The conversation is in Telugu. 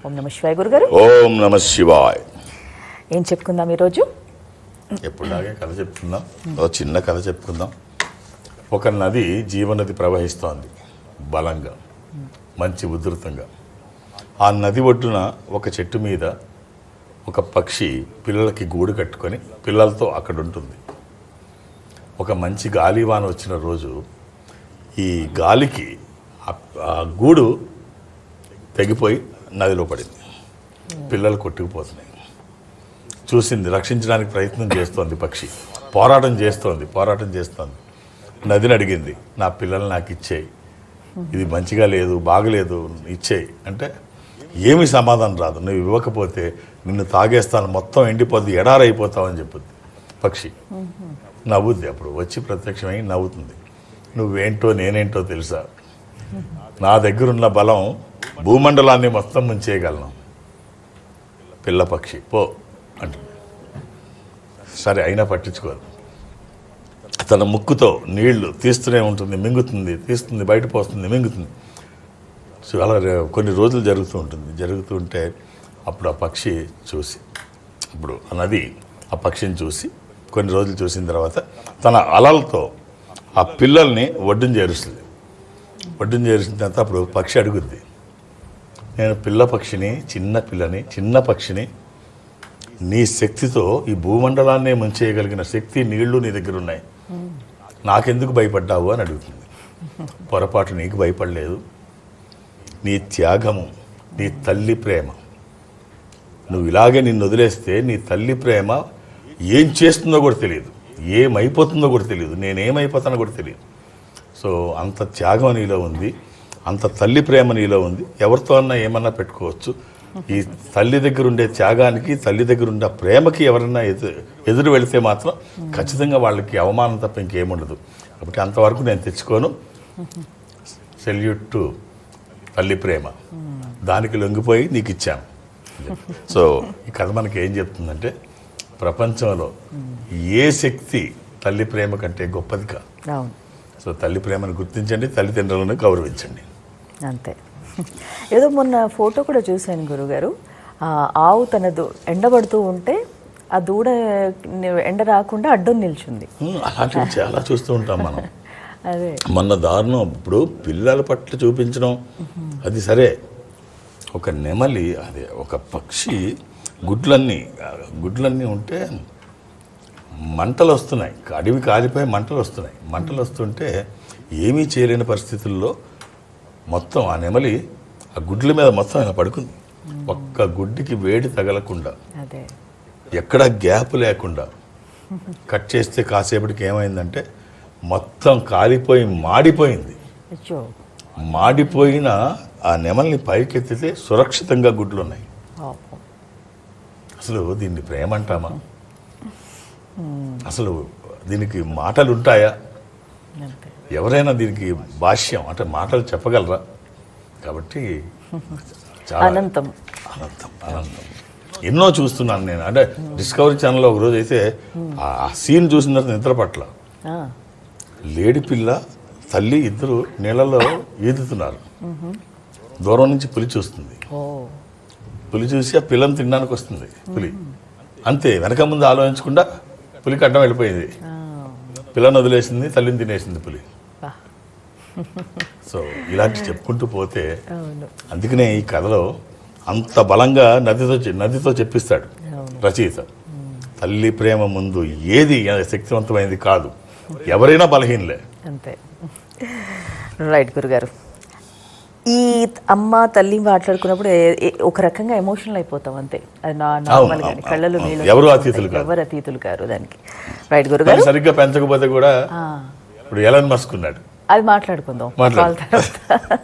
ఓం నమ శివాయ గురుగారు. ఓం నమ శివాయ. ఏం చెప్పుకుందాం ఈరోజు? ఎప్పుడులాగే కథ చెప్పుకుందాం. ఓ చిన్న కథ చెప్పుకుందాం. ఒక నది జీవనది ప్రవహిస్తోంది బలంగా, మంచి ఉధృతంగా. ఆ నది ఒడ్డున ఒక చెట్టు మీద ఒక పక్షి పిల్లలకి గూడు కట్టుకొని పిల్లలతో అక్కడ ఉంటుంది. ఒక మంచి గాలివాన వచ్చిన రోజు ఈ గాలికి ఆ గూడు తెగిపోయి నదిలో పడింది. పిల్లలు కొట్టుకుపోతున్నాయి. చూసింది, రక్షించడానికి ప్రయత్నం చేస్తోంది. పక్షి పోరాటం చేస్తోంది. నదిని అడిగింది, నా పిల్లలు నాకు ఇచ్చేయి, ఇది మంచిగా లేదు, బాగలేదు, ఇచ్చేయి అంటే ఏమి సమాధానం రాదు. నువ్వు ఇవ్వకపోతే నిన్ను తాగేస్తాను, మొత్తం ఎండిపోద్ది, ఎడారైపోతావు అని చెప్పుద్ది పక్షి. నవ్వుద్ది. అప్పుడు వచ్చి ప్రత్యక్షమై నవ్వుతుంది. నువ్వేంటో నేనేంటో తెలుసా, నా దగ్గరున్న బలం భూమండలాన్ని మొత్తం ముంచేయగలను. పిల్ల పక్షి పో అంటుంది. సరే అయినా పట్టించుకోదు. తన ముక్కుతో నీళ్లు తీస్తూనే ఉంటుంది, మింగుతుంది, తీస్తుంది, బయట పోస్తుంది, మింగుతుంది. సో అలా కొన్ని రోజులు జరుగుతూ ఉంటే అప్పుడు ఆ పక్షి చూసి, అప్పుడు ఆ నది ఆ పక్షిని చూసి కొన్ని రోజులు చూసిన తర్వాత తన అలలతో ఆ పిల్లల్ని ఒడ్డున చేరుస్తుంది. ఒడ్డున చేరుసిన తర్వాత అప్పుడు పక్షి అడుగుద్ది, నేను పిల్ల పక్షిని, చిన్న పక్షిని, నీ శక్తితో ఈ భూమండలాన్ని ముంచేయగలిగిన శక్తి, నీళ్లు నీ దగ్గర ఉన్నాయి, నాకెందుకు భయపడ్డావు అని అడుగుతుంది. పొరపాటు నీకు భయపడలేదు, నీ త్యాగము, నీ తల్లి ప్రేమ, నువ్వు ఇలాగే నిన్ను వదిలేస్తే నీ తల్లి ప్రేమ ఏం చేస్తుందో కూడా తెలియదు, ఏమైపోతుందో కూడా తెలియదు, నేనేమైపోతానో కూడా తెలియదు. సో అంత త్యాగం నీలో ఉంది, అంత తల్లి ప్రేమ నీలో ఉంది. ఎవరితో అన్నా ఏమన్నా పెట్టుకోవచ్చు. ఈ తల్లి దగ్గర ఉండే త్యాగానికి, తల్లి దగ్గర ఉండే ప్రేమకి ఎవరన్నా ఎదురు వెళితే మాత్రం ఖచ్చితంగా వాళ్ళకి అవమానం తప్ప ఇంకేముండదు. కాబట్టి అంతవరకు నేను తెచ్చుకోను. సెల్యూట్ టు తల్లి ప్రేమ, దానికి లొంగిపోయి నీకు ఇచ్చాను. సో ఈ కథ మనకి ఏం చెప్తుందంటే, ప్రపంచంలో ఏ శక్తి తల్లి ప్రేమ కంటే గొప్పది కాదు. సో తల్లి ప్రేమను గుర్తించండి, తల్లిదండ్రులను గౌరవించండి, అంతే. ఏదో మొన్న ఫోటో కూడా చూశాను గురుగారు. ఆవు తనదు ఎండబడుతూ ఉంటే ఆ దూడ ఎండ రాకుండా అడ్డం నిల్చుంది. అలాంటివి చాలా చూస్తూ ఉంటాం మనం. అదే మొన్న దారుణం. ఇప్పుడు పిల్లల పట్ల చూపించడం అది సరే, ఒక నెమలి, అదే ఒక పక్షి గుడ్లన్నీ ఉంటే మంటలు వస్తున్నాయి, అడవి కాలిపోయి మంటలు వస్తుంటే ఏమీ చేయలేని పరిస్థితుల్లో మొత్తం ఆ నెమలి ఆ గుడ్ల మీద మొత్తం ఇలా పడుకుంది. ఒక్క గుడ్డికి వేడి తగలకుండా, ఎక్కడ గ్యాప్ లేకుండా కట్ చేస్తే కాసేపటికి ఏమైందంటే మొత్తం కాలిపోయి మాడిపోయింది. మాడిపోయిన ఆ నెమల్ని పైకెత్తితే సురక్షితంగా గుడ్లు ఉన్నాయి. అసలు దీన్ని ప్రేమ అంటామా? అసలు దీనికి మాటలు ఉంటాయా? ఎవరైనా దీనికి భాష్యం అంటే మాటలు చెప్పగలరా? కాబట్టి చాలా అనంతం. ఎన్నో చూస్తున్నాను నేను. అంటే డిస్కవరీ ఛానల్లో ఒకరోజు అయితే ఆ సీన్ చూసిన తర్వాత నిద్ర పట్ల, లేడి పిల్ల తల్లి ఇద్దరు నీళ్ళలో ఈదుతున్నారు. దూరం నుంచి పులి చూస్తుంది. పులి చూసి ఆ పిల్లని తినడానికి వస్తుంది. పులి అంతే, వెనక ముందు ఆలోచించకుండా పులికి అడ్డం వెళ్ళిపోయింది. పిల్లని వదిలేసింది, తల్లిని తినేసింది పులి. సో ఇలాంటి చెప్పుకుంటూ పోతే, అందుకనే ఈ కథలో అంత బలంగా నదితో చెప్పిస్తాడు రచయిత. తల్లి ప్రేమ ముందు ఏది శక్తివంతమైనది కాదు, ఎవరైనా బలహీనలే. అంతే. రైట్ గురుగారు. ఈ అమ్మ తల్లి మాట్లాడుకున్నప్పుడు ఒక రకంగా ఎమోషనల్ అయిపోతాం, అంతే. అది నార్మల్ గా కళ్ళలో నీళ్ళు, ఎవరు అతీతులు కారు దానికి. రైట్ గురుగారు. సరిగ్గా పెంచకపోతే కూడా ఇప్పుడు ఎలాన్ మస్క్ ఉన్నాడు, అది మాట్లాడుకుందాం.